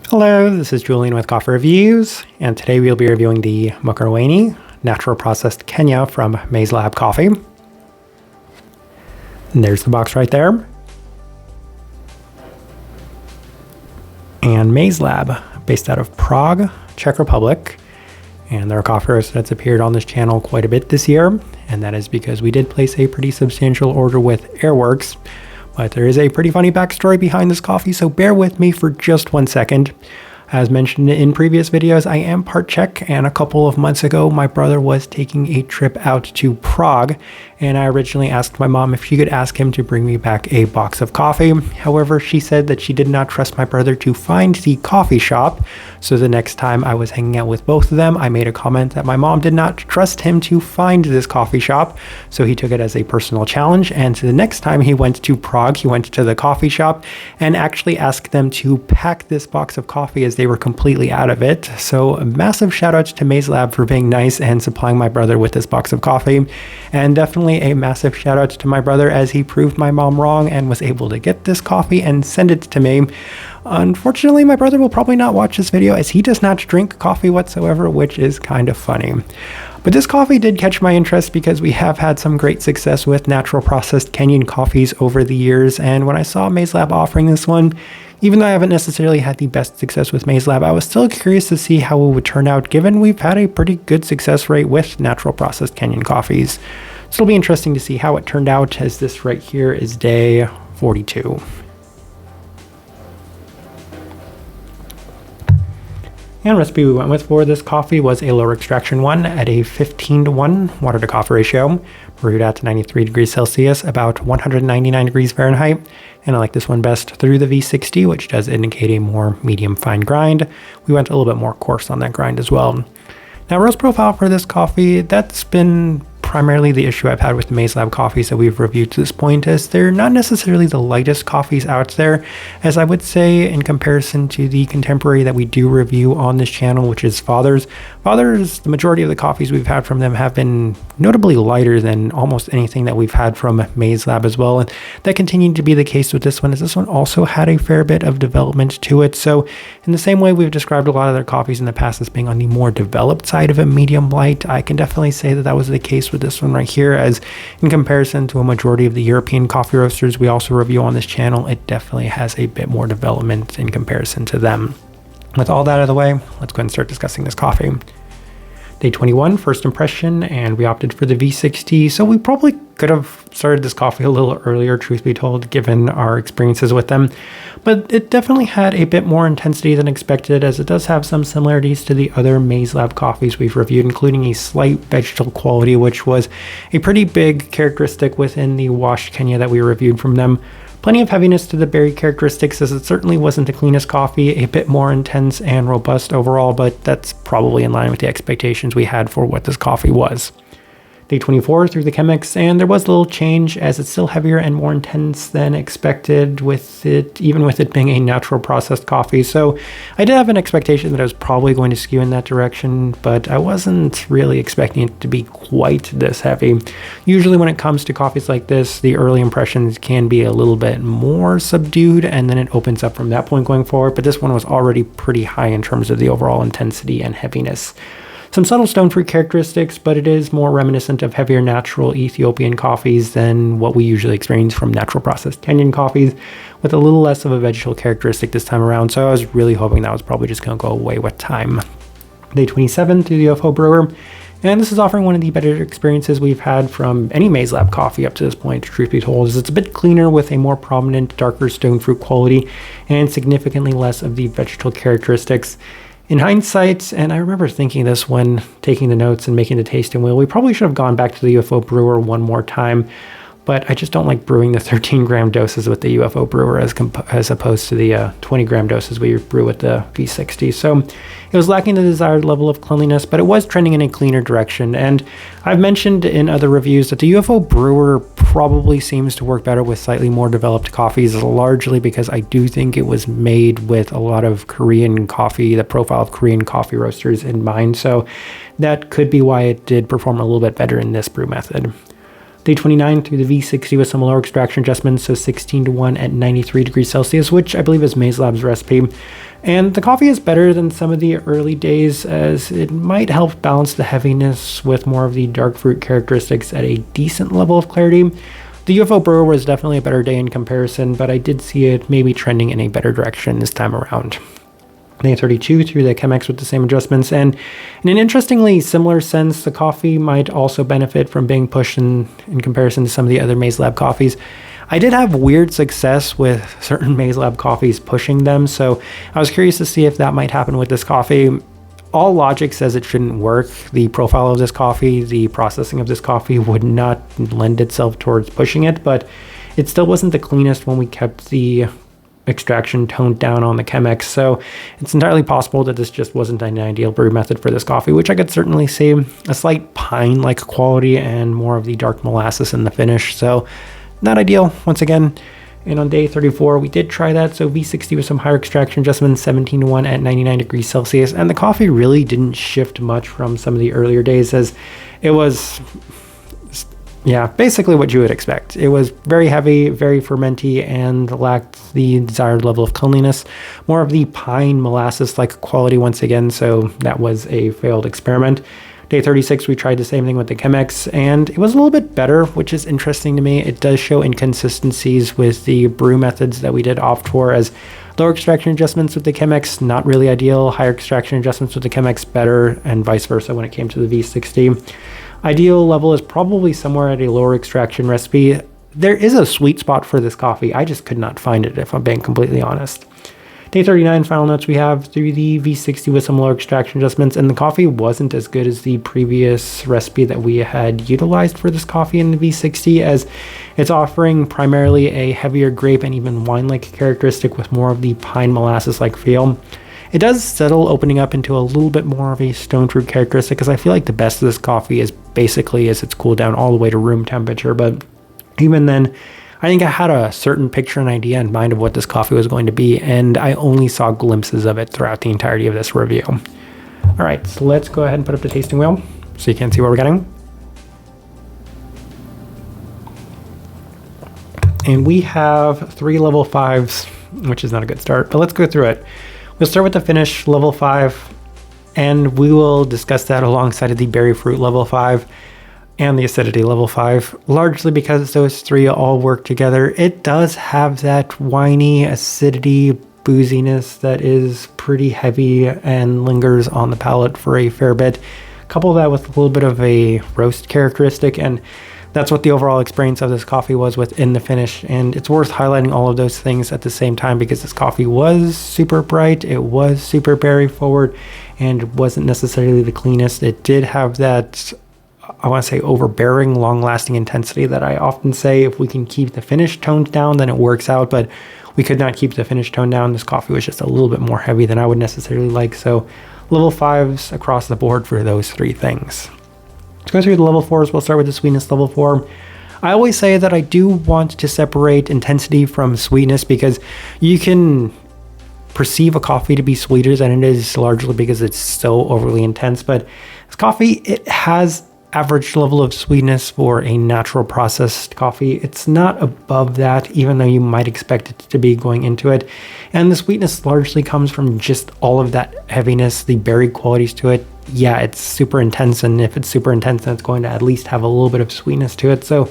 Hello, this is Julian with Coffee Reviews, and today we'll be reviewing the Mukurweini Natural Processed Kenya from Mazelab Coffee. And there's the box right there. And Mazelab, based out of Prague, Czech Republic. And they're a coffee roaster that's appeared on this channel quite a bit this year, and that is because we did place a pretty substantial order with Airworks. But there is a pretty funny backstory behind this coffee, so bear with me for just 1 second. As mentioned in previous videos, I am part Czech, and a couple of months ago, my brother was taking a trip out to Prague, and I originally asked my mom if she could ask him to bring me back a box of coffee. However, she said that she did not trust my brother to find the coffee shop, so the next time I was hanging out with both of them, I made a comment that my mom did not trust him to find this coffee shop, so he took it as a personal challenge, and the next time he went to Prague, he went to the coffee shop and actually asked them to pack this box of coffee as they were completely out of it. So a massive shout out to Mazelab for being nice and supplying my brother with this box of coffee, and definitely a massive shout out to my brother as he proved my mom wrong and was able to get this coffee and send it to me. Unfortunately, my brother will probably not watch this video as he does not drink coffee whatsoever, which is kind of funny. But this coffee did catch my interest because we have had some great success with natural processed Kenyan coffees over the years, and when I saw Mazelab offering this one, even though I haven't necessarily had the best success with Mazelab, I was still curious to see how it would turn out given we've had a pretty good success rate with natural processed Kenyan coffees. So it'll be interesting to see how it turned out, as this right here is day 42. And recipe we went with for this coffee was a lower extraction one at a 15:1 water to coffee ratio, brewed at 93 degrees Celsius, about 199 degrees Fahrenheit. And I like this one best through the V60, which does indicate a more medium fine grind. We went a little bit more coarse on that grind as well. Now, roast profile for this coffee, that's been primarily the issue I've had with the Mazelab coffees that we've reviewed to this point, is they're not necessarily the lightest coffees out there, as I would say in comparison to the contemporary that we do review on this channel, which is Father's. Father's, the majority of the coffees we've had from them have been notably lighter than almost anything that we've had from Mazelab as well, and that continued to be the case with this one, as this one also had a fair bit of development to it. So in the same way we've described a lot of their coffees in the past as being on the more developed side of a medium light, I can definitely say that that was the case with this one right here, as in comparison to a majority of the European coffee roasters we also review on this channel, it definitely has a bit more development in comparison to them. With all that out of the way, let's go ahead and start discussing this coffee. Day 21, first impression, and we opted for the V60, so we probably could have started this coffee a little earlier, truth be told, given our experiences with them. But it definitely had a bit more intensity than expected, as it does have some similarities to the other Mazelab coffees we've reviewed, including a slight vegetal quality, which was a pretty big characteristic within the washed Kenya that we reviewed from them. Plenty of heaviness to the berry characteristics, as it certainly wasn't the cleanest coffee, a bit more intense and robust overall, but that's probably in line with the expectations we had for what this coffee was. Day 24 through the Chemex, and there was a little change, as it's still heavier and more intense than expected with it, even with it being a natural processed coffee. So I did have an expectation that I was probably going to skew in that direction, but I wasn't really expecting it to be quite this heavy. Usually when it comes to coffees like this, the early impressions can be a little bit more subdued, and then it opens up from that point going forward, but this one was already pretty high in terms of the overall intensity and heaviness. Some subtle stone fruit characteristics, but it is more reminiscent of heavier natural Ethiopian coffees than what we usually experience from natural processed Kenyan coffees, with a little less of a vegetal characteristic this time around, so I was really hoping that was probably just going to go away with time. Day 27 through the UFO brewer, and this is offering one of the better experiences we've had from any Mazelab coffee up to this point, truth be told, as it's a bit cleaner with a more prominent, darker stone fruit quality and significantly less of the vegetal characteristics. In hindsight, and I remember thinking this when taking the notes and making the tasting wheel, we probably should have gone back to the UFO brewer one more time, but I just don't like brewing the 13-gram doses with the UFO brewer as opposed to the 20-gram doses we brew with the V60. So it was lacking the desired level of cleanliness, but it was trending in a cleaner direction. And I've mentioned in other reviews that the UFO brewer probably seems to work better with slightly more developed coffees, largely because I do think it was made with a lot of Korean coffee, the profile of Korean coffee roasters in mind. So that could be why it did perform a little bit better in this brew method. Day 29 through the V60 with some lower extraction adjustments, so 16-1 at 93 degrees Celsius, which I believe is Mazelab's recipe. And the coffee is better than some of the early days, as it might help balance the heaviness with more of the dark fruit characteristics at a decent level of clarity. The UFO brewer was definitely a better day in comparison, but I did see it maybe trending in a better direction this time around. Day 32 through the Chemex with the same adjustments, and in an interestingly similar sense, the coffee might also benefit from being pushed in comparison to some of the other Mazelab coffees. I did have weird success with certain Mazelab coffees pushing them, so I was curious to see if that might happen with this coffee. All logic says it shouldn't work. The profile of this coffee, the processing of this coffee would not lend itself towards pushing it, but it still wasn't the cleanest when we kept the extraction toned down on the Chemex, so it's entirely possible that this just wasn't an ideal brew method for this coffee, which I could certainly see a slight pine-like quality and more of the dark molasses in the finish, so not ideal once again. And on day 34 we did try that, so V60 with some higher extraction adjustments, 17-1 at 99 degrees Celsius, and the coffee really didn't shift much from some of the earlier days, as it was basically what you would expect. It was very heavy, very fermenty, and lacked the desired level of cleanliness. More of the pine molasses-like quality once again, so that was a failed experiment. Day 36, we tried the same thing with the Chemex, and it was a little bit better, which is interesting to me. It does show inconsistencies with the brew methods that we did opt for, as lower extraction adjustments with the Chemex, not really ideal. Higher extraction adjustments with the Chemex, better, and vice versa when it came to the V60. Ideal level is probably somewhere at a lower extraction recipe. There is a sweet spot for this coffee. I just could not find it, if I'm being completely honest. Day 39, final notes we have through the V60 with some lower extraction adjustments, and the coffee wasn't as good as the previous recipe that we had utilized for this coffee in the V60, as it's offering primarily a heavier grape and even wine-like characteristic with more of the pine molasses-like feel. It does settle, opening up into a little bit more of a stone fruit characteristic, because I feel like the best of this coffee is basically as it's cooled down all the way to room temperature, but even then, I think I had a certain picture and idea in mind of what this coffee was going to be, and I only saw glimpses of it throughout the entirety of this review. All right, so let's go ahead and put up the tasting wheel so you can see what we're getting. And we have 3 level 5s, which is not a good start, but let's go through it. We'll start with the finish, level 5, and we will discuss that alongside of the berry fruit level 5 and the acidity level 5, largely because those 3 all work together. It does have that winey acidity, booziness that is pretty heavy and lingers on the palate for a fair bit. Couple that with a little bit of a roast characteristic, and that's what the overall experience of this coffee was within the finish. And it's worth highlighting all of those things at the same time, because this coffee was super bright, it was super berry forward, and wasn't necessarily the cleanest. It did have that, I want to say, overbearing, long-lasting intensity that I often say if we can keep the finish toned down, then it works out, but we could not keep the finish toned down. This coffee was just a little bit more heavy than I would necessarily like, so level 5s across the board for those 3 things. Let's go through the level 4s. We'll start with the sweetness level 4. I always say that I do want to separate intensity from sweetness, because you can perceive a coffee to be sweeter than it is, largely because it's so overly intense. But this coffee, it has average level of sweetness for a natural processed coffee. It's not above that, even though you might expect it to be going into it. And the sweetness largely comes from just all of that heaviness, the berry qualities to it. Yeah, it's super intense, and if it's super intense, then it's going to at least have a little bit of sweetness to it. So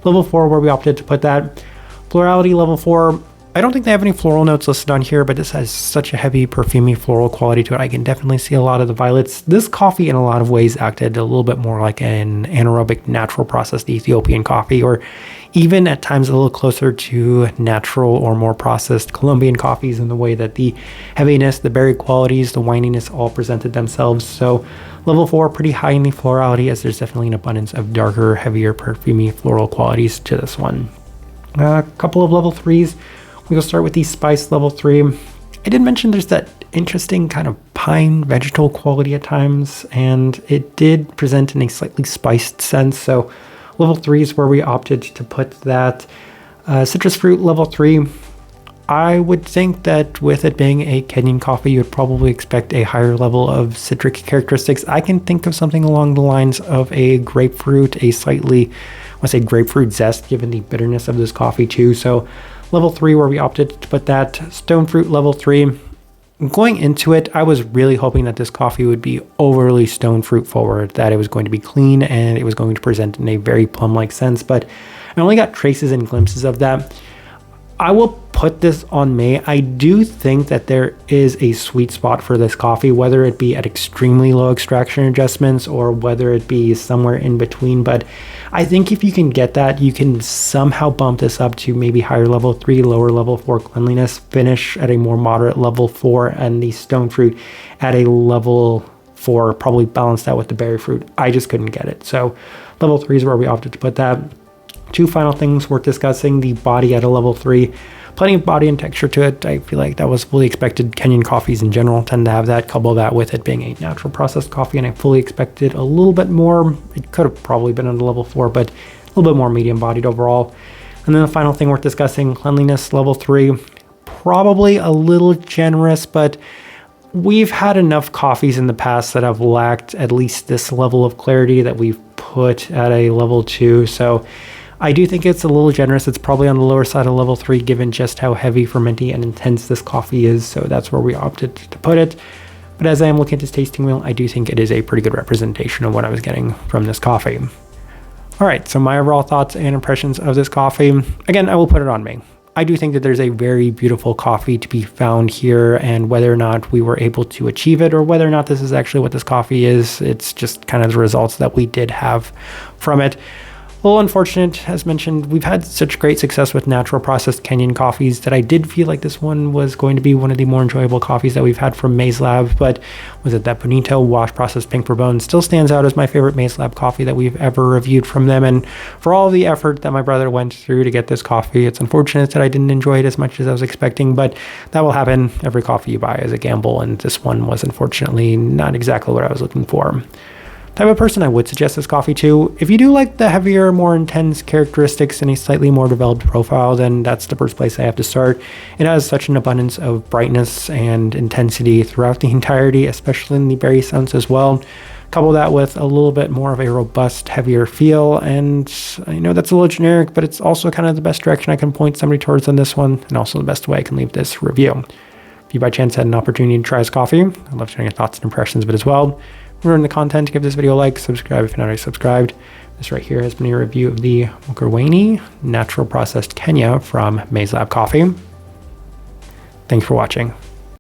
level 4, where we opted to put that. Florality level 4, I don't think they have any floral notes listed on here, but this has such a heavy perfumey floral quality to it. I can definitely see a lot of the violets. This coffee in a lot of ways acted a little bit more like an anaerobic natural processed Ethiopian coffee, or even at times a little closer to natural or more processed Colombian coffees, in the way that the heaviness, the berry qualities, the wininess all presented themselves. So level 4, pretty high in the florality, as there's definitely an abundance of darker, heavier, perfumey floral qualities to this one. A couple of level 3s. We'll start with the spice level 3. I did mention there's that interesting kind of pine vegetal quality at times, and it did present in a slightly spiced sense. So level 3 is where we opted to put that. Citrus fruit level 3. I would think that with it being a Kenyan coffee, you would probably expect a higher level of citric characteristics. I can think of something along the lines of a grapefruit, a slightly, I want to say grapefruit zest, given the bitterness of this coffee too. So level 3, where we opted to put that, stone fruit level 3. Going into it, I was really hoping that this coffee would be overly stone fruit forward, that it was going to be clean and it was going to present in a very plum-like sense, but I only got traces and glimpses of that. I will put this on May. I do think that there is a sweet spot for this coffee, whether it be at extremely low extraction adjustments or whether it be somewhere in between. But I think if you can get that, you can somehow bump this up to maybe higher level 3, lower level 4 cleanliness, finish at a more moderate level 4, and the stone fruit at a level 4, probably balanced out with the berry fruit. I just couldn't get it. So level 3 is where we opted to put that. 2 final things worth discussing: the body at a level 3. Plenty of body and texture to it. I feel like that was fully expected. Kenyan coffees in general tend to have that. Couple that with it being a natural processed coffee, and I fully expected a little bit more. It could have probably been on a level 4, but a little bit more medium bodied overall. And then the final thing worth discussing, cleanliness level 3. Probably a little generous, but we've had enough coffees in the past that have lacked at least this level of clarity that we've put at a level 2. So I do think it's a little generous. It's probably on the lower side of level 3, given just how heavy, fermenty, and intense this coffee is. So that's where we opted to put it. But as I am looking at this tasting wheel, I do think it is a pretty good representation of what I was getting from this coffee. All right, so my overall thoughts and impressions of this coffee. Again, I will put it on May. I do think that there's a very beautiful coffee to be found here, and whether or not we were able to achieve it or whether or not this is actually what this coffee is, it's just kind of the results that we did have from it. A little unfortunate, as mentioned, we've had such great success with natural processed Kenyan coffees that I did feel like this one was going to be one of the more enjoyable coffees that we've had from Mazelab. But was it that Bonito wash processed pink bourbon still stands out as my favorite Mazelab coffee that we've ever reviewed from them. And for all the effort that my brother went through to get this coffee, it's unfortunate that I didn't enjoy it as much as I was expecting, but that will happen. Every coffee you buy is a gamble, and this one was unfortunately not exactly what I was looking for. Type of person I would suggest this coffee to: if you do like the heavier, more intense characteristics and a slightly more developed profile, then that's the first place I have to start. It has such an abundance of brightness and intensity throughout the entirety, especially in the berry scents as well. Couple that with a little bit more of a robust, heavier feel, and I know that's a little generic, but it's also kind of the best direction I can point somebody towards on this one, and also the best way I can leave this review. If you by chance had an opportunity to try this coffee, I'd love to know your thoughts and impressions of it as well. If you're in the content, give this video a like, subscribe if you're not already subscribed. This right here has been a review of the Mukurweini Natural Processed Kenya from Mazelab Coffee. Thanks for watching.